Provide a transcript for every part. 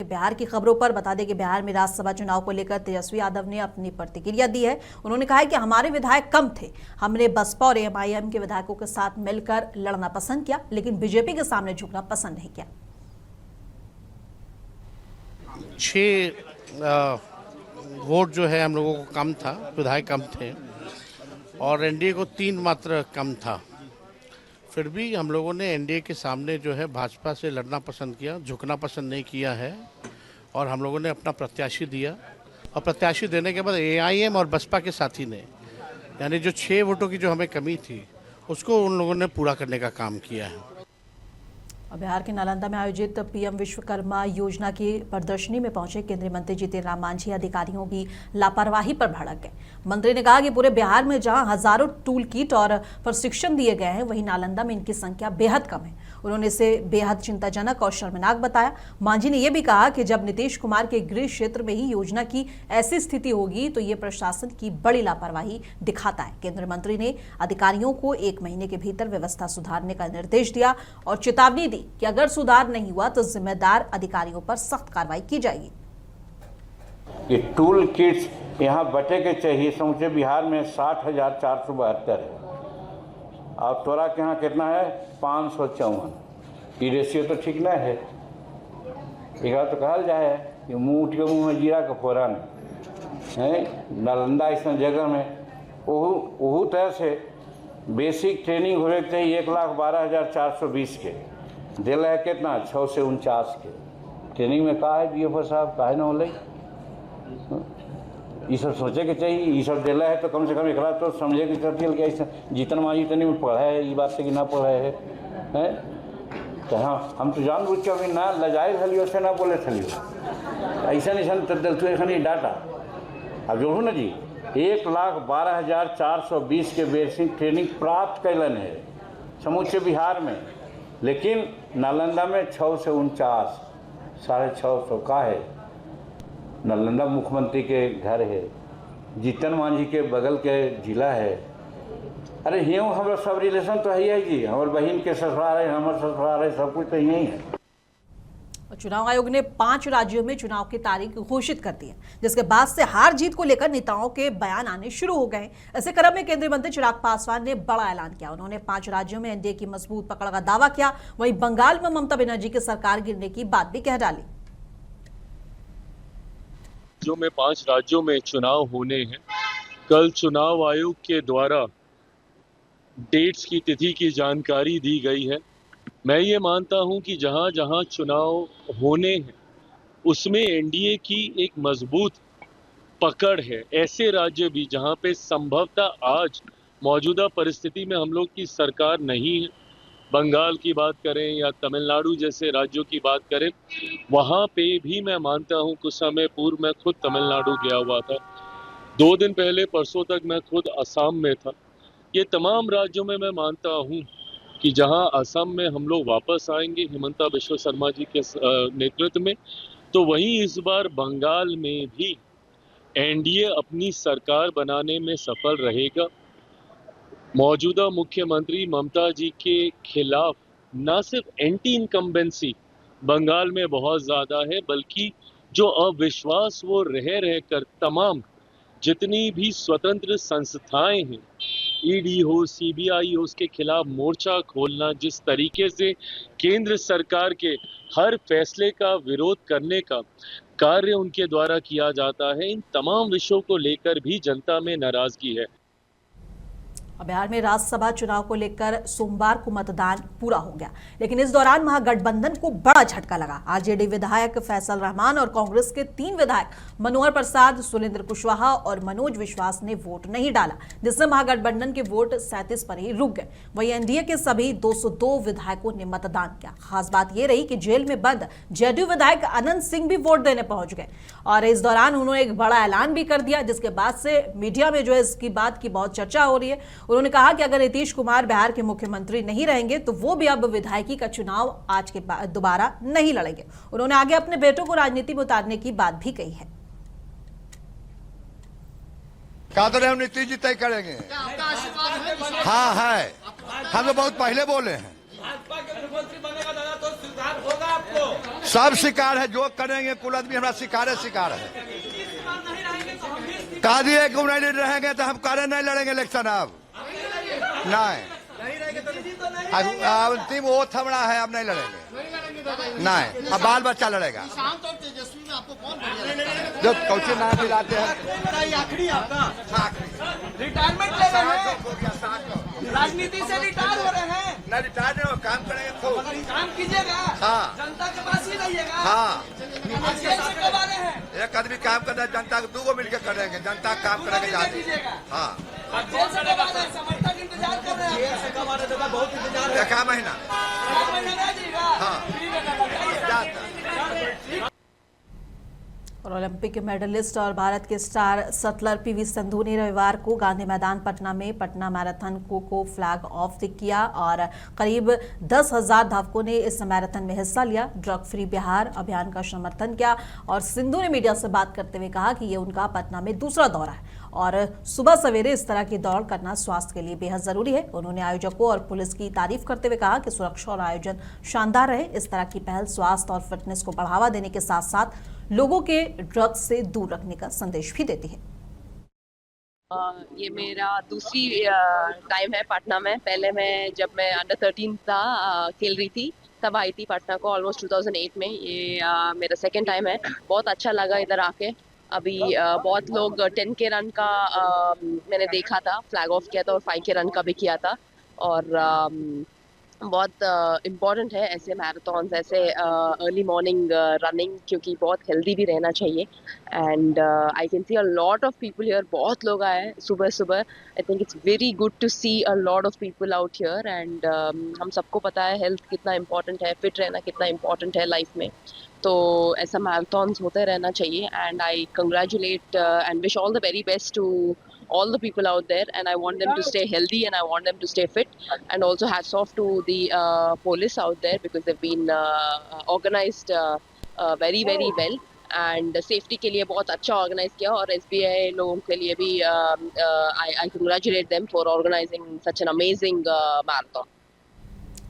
बिहार की खबरों पर बता दें कि बिहार में राज्यसभा चुनाव को लेकर तेजस्वी यादव ने अपनी प्रतिक्रिया दी है। उन्होंने कहा है कि हमारे विधायक कम थे, हमने बसपा और एमआईएम के विधायकों के साथ मिलकर लड़ना पसंद किया, लेकिन बीजेपी के सामने झुकना पसंद नहीं किया। 6 वोट जो है हम लोगों को कम था, विधायक कम थे और एनडीए को 3 मात्र कम था। फिर भी हम लोगों ने एनडीए के सामने जो है भाजपा से लड़ना पसंद किया, झुकना पसंद नहीं किया है और हम लोगों ने अपना प्रत्याशी दिया और प्रत्याशी देने के बाद एआईएम और बसपा के साथी ने, यानी जो 6 वोटों की जो हमें कमी थी उसको उन लोगों ने पूरा करने का काम किया है। बिहार के नालंदा में आयोजित पीएम विश्वकर्मा योजना की प्रदर्शनी में पहुंचे केंद्रीय मंत्री जीतन राम मांझी अधिकारियों की लापरवाही पर भड़क गए। मंत्री ने कहा कि पूरे बिहार में जहां हजारों टूल किट और प्रशिक्षण दिए गए हैं, वहीं नालंदा में इनकी संख्या बेहद कम है। उन्होंने इसे बेहद चिंताजनक और शर्मनाक बताया। मांझी ने यह भी कहा कि जब नीतीश कुमार के गृह क्षेत्र में ही योजना की ऐसी स्थिति होगी तो ये प्रशासन की बड़ी लापरवाही दिखाता है। केंद्रीय मंत्री ने अधिकारियों को 1 महीने के भीतर व्यवस्था सुधारने का निर्देश दिया और चेतावनी दी कि अगर सुधार नहीं हुआ तो जिम्मेदार अधिकारियों पर सख्त कार्रवाई की जाएगी। ये टूल किट्स यहाँ बटे के चाहिए। समूचे बिहार में 60,472 है और तोरा के यहाँ कितना है 554। ये रेशियो तो ठीक ना है। एक तो कहल जाए कि मुँह उठ के मुँह में जीरा का फोरन है। नालंदा ऐसा जगह में ओहू तरह से बेसिक ट्रेनिंग होने के चाहिए। 1,12,420 के दिल है कितना 6 से 49 के ट्रेनिंग में कहा है बीएफओ साहब काहे ना होले। ये सब सोचे के चाहिए। ये सब दिला है तो कम से कम एक तो समझे के चाहिए कि ऐसा जीतन मांझी तनी में पढ़ा है, ये बात से कि ना पढ़ा है तो हाँ हम तो जान बुझ के अभी ना लजाए थलियो से ना बोले थलियो ऐसा नहीं तो दिल एखन डाटा अब जोड़ू ना जी 1,12,420 के बेसिक ट्रेनिंग प्राप्त कैलन है समूचे बिहार में, लेकिन नालंदा में 6 से 49 650 का है। नालंदा मुख्यमंत्री के घर है, जीतन मांझी के बगल के जिला है। अरे यूँ हमारा सब रिलेशन तो है जी, हमारे बहन के ससुराल है, हमारे ससुराल है, सब कुछ तो यही है। चुनाव आयोग ने 5 राज्यों में चुनाव की तारीख घोषित कर दी है, जिसके बाद से हार जीत को लेकर नेताओं के बयान आने शुरू हो गए। ऐसे क्रम में केंद्रीय मंत्री चिराग पासवान ने बड़ा ऐलान किया। उन्होंने 5 राज्यों में एनडीए की मजबूत पकड़ का दावा किया। वहीं बंगाल में ममता बनर्जी की सरकार गिरने की बात भी कह डाली। जो में 5 राज्यों में चुनाव होने हैं, कल चुनाव आयोग के द्वारा डेट्स की तिथि की जानकारी दी गई है। मैं ये मानता हूं कि जहां जहां चुनाव होने हैं उसमें एनडीए की एक मजबूत पकड़ है। ऐसे राज्य भी जहां पे संभवतः आज मौजूदा परिस्थिति में हम लोग की सरकार नहीं है, बंगाल की बात करें या तमिलनाडु जैसे राज्यों की बात करें, वहां पे भी मैं मानता हूं कुछ समय पूर्व मैं खुद तमिलनाडु गया हुआ था। 2 दिन पहले परसों तक मैं खुद असम में था। ये तमाम राज्यों में मैं मानता हूं कि जहां असम में हम लोग वापस आएंगे हिमंता बिश्व शर्मा जी के नेतृत्व में, तो वहीं इस बार बंगाल में भी एनडीए अपनी सरकार बनाने में सफल रहेगा। मौजूदा मुख्यमंत्री ममता जी के खिलाफ न सिर्फ एंटी इनकम्बेंसी बंगाल में बहुत ज़्यादा है, बल्कि जो अविश्वास वो रह कर तमाम जितनी भी स्वतंत्र संस्थाएं हैं, ईडी हो, सीबीआई हो, उसके खिलाफ मोर्चा खोलना, जिस तरीके से केंद्र सरकार के हर फैसले का विरोध करने का कार्य उनके द्वारा किया जाता है, इन तमाम विषयों को लेकर भी जनता में नाराजगी है। बिहार में राज्यसभा चुनाव को लेकर सोमवार को मतदान पूरा हो गया, लेकिन इस दौरान महागठबंधन को बड़ा झटका लगा। आरजेडी विधायक फैसल रहमान और कांग्रेस के 3 विधायक मनोहर प्रसाद, सुरेंद्र कुशवाहा और मनोज विश्वास ने वोट नहीं डाला, जिससे महागठबंधन के वोट 37 पर ही रुक गए। वहीं एनडीए के सभी 202 विधायकों ने मतदान किया। खास बात यह रही कि जेल में बंद जेडीयू विधायक अनंत सिंह भी वोट देने पहुंच गए और इस दौरान उन्होंने एक बड़ा ऐलान भी कर दिया, जिसके बाद से मीडिया में जो है इसकी बात की बहुत चर्चा हो रही है। उन्होंने कहा कि अगर नीतीश कुमार बिहार के मुख्यमंत्री नहीं रहेंगे तो वो भी अब विधायकी का चुनाव आज के बाद दोबारा नहीं लड़ेंगे। उन्होंने आगे अपने बेटों को राजनीति में उतारने की बात भी कही है। कादर हम नीतीश जी तय करेंगे। हाँ है, हम तो बहुत पहले बोले हैं। भाजपा के मुख्यमंत्री बनेगा दादा तो सुधार होगा आपको। सब शिकार है, जो करेंगे कुल आदमी हमारा शिकार है। कहा दिए कि नहीं रहेंगे तो हम करे नहीं लड़ेंगे इलेक्शन। अब नहीं, अंतिम वो थमड़ा है, अब नहीं लड़ेंगे। नहीं, अब बाल बच्चा लड़ेगा। जो कौचे नाम दिलाते हैं। आखिरी आपका रिटायरमेंट ले रहे हैं, राजनीति से रिटायर हो रहे हैं। नहीं रिटायर नहीं हो, काम करेंगे खूब। काम कीजिएगा, हाँ। जनता के पास ही रहिएगा। हाँ, जेल से कब आ रहे हैं? एक आदमी काम करता है, जनता को दो मिलकर करेंगे, जनता काम करेंगे जाते। हाँ, जेल से कब आ रहे हैं? समर्थक इंतजार कर रहे हैं। जेल से कब आ रहे हैं? दादा बहुत इंतजार है। एक महीना। एक महीना रह जाएगा। हाँ। और ओलंपिक मेडलिस्ट और भारत के स्टार शटलर पीवी संधू ने रविवार को गांधी मैदान पटना में पटना मैराथन को फ्लैग ऑफ किया और करीब 10,000 धावकों ने इस मैराथन में हिस्सा लिया। ड्रग फ्री बिहार अभियान का समर्थन किया और सिंधु ने मीडिया से बात करते हुए कहा कि ये उनका पटना में दूसरा दौरा है और सुबह सवेरे इस तरह की दौड़ करना स्वास्थ्य के लिए बेहद जरूरी है। उन्होंने आयोजकों और पुलिस की तारीफ करते हुए कहा कि सुरक्षा और आयोजन शानदार रहे। इस तरह की पहल स्वास्थ्य और फिटनेस को बढ़ावा देने के साथ साथ लोगों के ड्रग्स से दूर रखने का संदेश भी देती है। ये मेरा दूसरी टाइम है पटना में। पहले मैं जब मैं अंडर 13 था खेल रही थी तब आई थी पटना को ऑलमोस्ट 2008 में। ये मेरा सेकंड टाइम है। बहुत अच्छा लगा इधर आके। अभी बहुत लोग 10 के रन का मैंने देखा था, फ्लैग ऑफ किया था और 5 के रन का भी किया था। और बहुत इम्पॉर्टेंट है ऐसे मैराथन्स, ऐसे अर्ली मॉर्निंग रनिंग, क्योंकि बहुत हेल्दी भी रहना चाहिए। And I can see a lot of people here. बहुत लोग आए सुबह सुबह। I think it's very good to see a lot of people out here. And हम सबको पता है हेल्थ कितना इम्पॉर्टेंट है, फिट रहना कितना इम्पॉर्टेंट है लाइफ में। तो ऐसा मैराथन्स होते रहना चाहिए। And I congratulate and wish all the very best to all the people out there, and I want them to stay healthy and I want them to stay fit. And also hats off to the police out there because they've been organized very well and safety के लिए बहुत अच्छा organize किया। और SBI लोगों के लिए भी I congratulate them for organizing such an amazing marathon.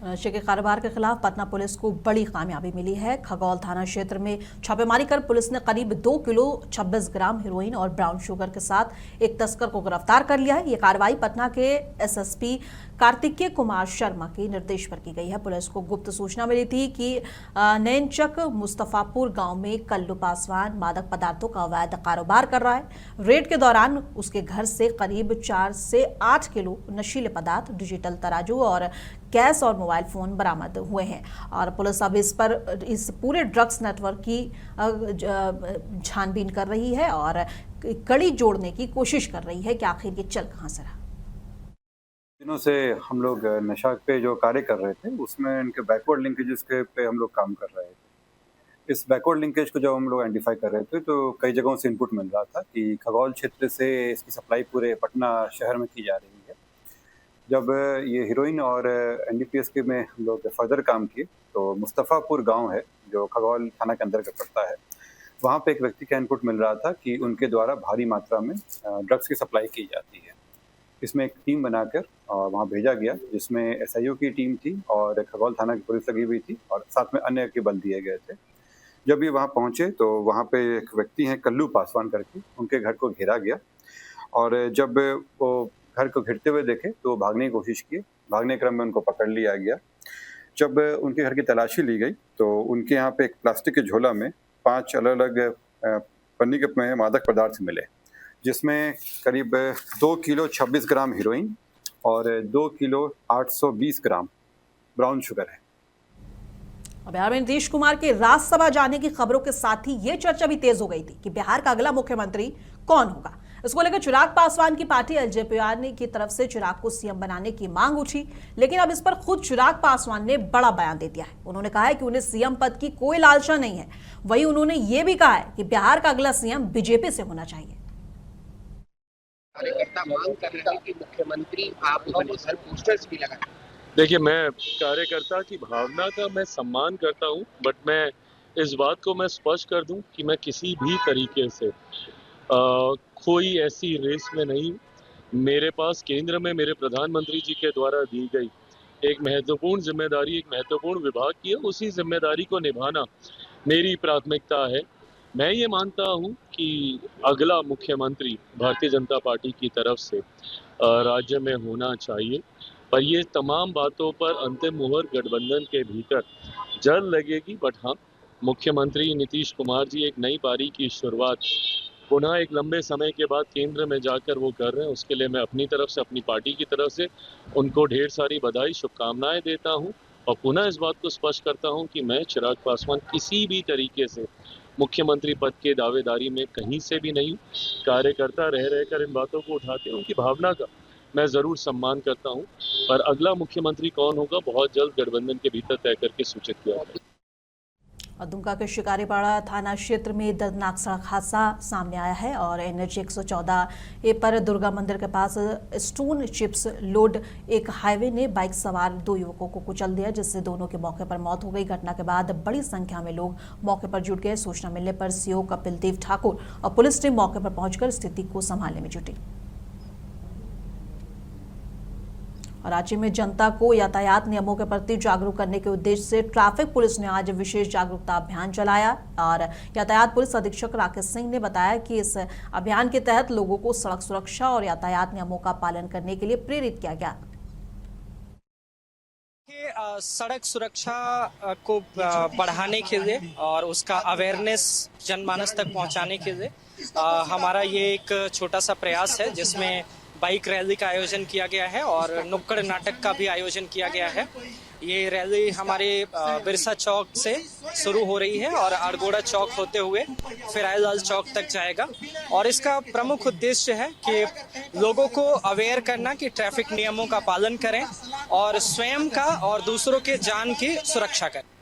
नशे के कारोबार के खिलाफ पटना पुलिस को बड़ी कामयाबी मिली है। खगौल थाना क्षेत्र में छापेमारी कर पुलिस ने करीब 2 किलो 26 ग्राम हेरोइन और ब्राउन शुगर के साथ एक तस्कर को गिरफ्तार कर लिया है। ये कार्रवाई पटना के एसएसपी कार्तिकेय कुमार शर्मा के निर्देश पर की गई है। पुलिस को गुप्त सूचना मिली थी कि नैनचक मुस्तफापुर गांव में कल्लू पासवान मादक पदार्थों का अवैध कारोबार कर रहा है। रेड के दौरान उसके घर से करीब 4 से 8 किलो नशीले पदार्थ, डिजिटल तराजू और कैश और मोबाइल फोन बरामद हुए हैं। और पुलिस अब इस पूरे ड्रग्स नेटवर्क की छानबीन कर रही है और कड़ी जोड़ने की कोशिश कर रही है कि आखिर ये चल कहां से रहा। दिनों से हम लोग नशा पे जो कार्य कर रहे थे उसमें इनके बैकवर्ड लिंकेजेस के पे हम लोग काम कर रहे थे। इस बैकवर्ड लिंकेज को जब हम लोग आइडेंटिफाई कर रहे थे तो कई जगहों से इनपुट मिल रहा था कि खगौल क्षेत्र से इसकी सप्लाई पूरे पटना शहर में की जा रही है। जब ये हीरोइन और एनडीपीएस के में हम लोग फर्दर काम किए तो मुस्तफ़ापुर गांव है जो खगौल थाना के अंतर्गत पड़ता है, वहाँ पे एक व्यक्ति का इनपुट मिल रहा था कि उनके द्वारा भारी मात्रा में ड्रग्स की सप्लाई की जाती है। इसमें एक टीम बनाकर वहाँ भेजा गया जिसमें एसआईओ की टीम थी और खगौल थाना की पुलिस लगी हुई थी और साथ में अन्य के बल दिए गए थे। जब ये वहाँ पहुँचे तो वहाँ पे एक व्यक्ति हैं कल्लू पासवान करके, उनके घर को घेरा गया और जब वो घर को घेरते हुए देखे तो भागने की कोशिश की। भागने क्रम में उनको पकड़ लिया गया। जब उनके घर की तलाशी ली गई तो उनके यहाँ पे एक प्लास्टिक के झोला में 5 अलग अलग पन्नी के मादक पदार्थ मिले, जिसमें करीब 2 किलो 26 ग्राम हीरोइन और 2 किलो 820 ग्राम ब्राउन शुगर है। बिहार में नीतीश कुमार के राज्यसभा जाने की खबरों के साथ ही ये चर्चा भी तेज हो गई थी कि बिहार का अगला मुख्यमंत्री कौन होगा। इसको लेकर चिराग पासवान की पार्टी एलजेपी की तरफ से चिराग को सीएम बनाने की मांग उठी, लेकिन अब इस पर खुद चिराग पासवान ने बड़ा बयान दे दिया है। उन्होंने कहा है कि उन्हें सीएम पद की कोई लालसा नहीं है। वहीं उन्होंने ये भी कहा है कि बिहार का अगला सीएम बीजेपी से होना चाहिए। कार्यकर्ता मांग कर रहे हैं कि मुख्यमंत्री आप बने, सर पोस्टर्स भी लगा। देखिए, मैं कार्यकर्ता की भावना का मैं सम्मान करता हूं, बट मैं इस बात को मैं स्पष्ट कर दूं कि मैं किसी भी तरीके से कोई ऐसी रेस में नहीं। मेरे पास केंद्र में मेरे प्रधानमंत्री जी के द्वारा दी गई एक महत्वपूर्ण जिम्मेदारी, एक महत्वपूर्ण विभाग की है, उसी जिम्मेदारी को निभाना मेरी प्राथमिकता है। मैं ये मानता हूं कि अगला मुख्यमंत्री भारतीय जनता पार्टी की तरफ से राज्य में होना चाहिए, पर ये तमाम बातों पर अंतिम मुहर गठबंधन के भीतर जल्द लगेगी। बट हाँ, मुख्यमंत्री नीतीश कुमार जी एक नई पारी की शुरुआत पुनः एक लंबे समय के बाद केंद्र में जाकर वो कर रहे हैं, उसके लिए मैं अपनी तरफ से, अपनी पार्टी की तरफ से उनको ढेर सारी बधाई, शुभकामनाएं देता हूं और पुनः इस बात को स्पष्ट करता हूं कि मैं चिराग पासवान किसी भी तरीके से मुख्यमंत्री पद के दावेदारी में कहीं से भी नहीं। कार्यकर्ता रह रहकर इन बातों को उठाते हैं, उनकी भावना का मैं जरूर सम्मान करता हूं, पर अगला मुख्यमंत्री कौन होगा बहुत जल्द गठबंधन के भीतर तय करके सूचित किया जाएगा। और दुमका के शिकारीपाड़ा थाना क्षेत्र में दर्दनाक सड़क हादसा सामने आया है और NH 114 पर दुर्गा मंदिर के पास स्टोन चिप्स लोड एक हाईवे ने बाइक सवार 2 युवकों को कुचल दिया, जिससे दोनों की मौके पर मौत हो गई। घटना के बाद बड़ी संख्या में लोग मौके पर जुट गए। सूचना मिलने पर CO कपिल देव ठाकुर और पुलिस टीम मौके पर पहुंचकर स्थिति को संभालने में जुटी। और राज्य में जनता को यातायात नियमों के प्रति जागरूक करने के उद्देश्य से ट्रैफिक पुलिस ने आज विशेष जागरूकता अभियान चलाया और यातायात पुलिस अधीक्षक राकेश सिंह ने बताया कि इस अभियान के तहत लोगों को सड़क सुरक्षा और यातायात नियमों का पालन करने के लिए प्रेरित किया गया। सड़क सुरक्षा को बढ़ाने के लिए और उसका अवेयरनेस जनमानस तक पहुंचाने के लिए हमारा ये एक छोटा सा प्रयास है, जिसमें बाइक रैली का आयोजन किया गया है और नुक्कड़ नाटक का भी आयोजन किया गया है। ये रैली हमारे बिरसा चौक से शुरू हो रही है और अरगोड़ा चौक होते हुए फिराइलाल चौक तक जाएगा और इसका प्रमुख उद्देश्य है कि लोगों को अवेयर करना कि ट्रैफिक नियमों का पालन करें और स्वयं का और दूसरों के जान की सुरक्षा करें।